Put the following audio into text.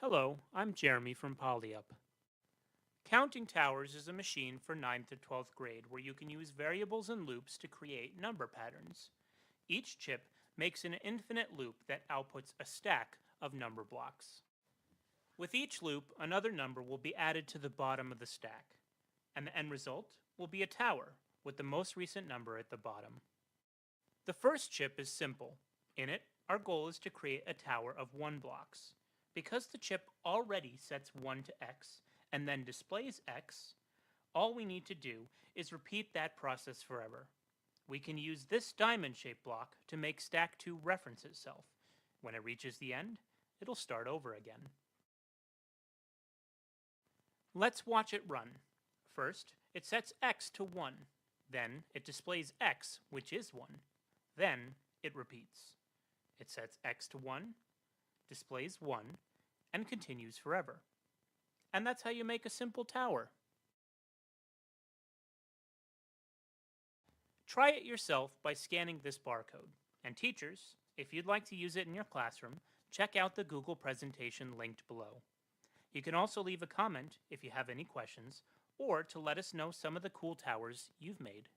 Hello, I'm Jeremy from Polyup. Counting towers is a machine for ninth to 12th grade where you can use variables and loops to create number patterns. Each chip makes an infinite loop that outputs a stack of number blocks. With each loop, another number will be added to the bottom of the stack, and the end result will be a tower with the most recent number at the bottom. The first chip is simple. In it, our goal is to create a tower of 1 blocks. Because the chip already sets 1 to x and then displays x, all we need to do is repeat that process forever. We can use this diamond-shaped block to make stack 2 reference itself. When it reaches the end, it'll start over again. Let's watch it run. First, it sets x to 1. Then, it displays x, which is 1. Then, it repeats. It sets x to 1, displays 1, and continues forever. And that's how you make a simple tower. Try it yourself by scanning this barcode. And teachers, if you'd like to use it in your classroom, check out the Google presentation linked below. You can also leave a comment if you have any questions, or to let us know some of the cool towers you've made.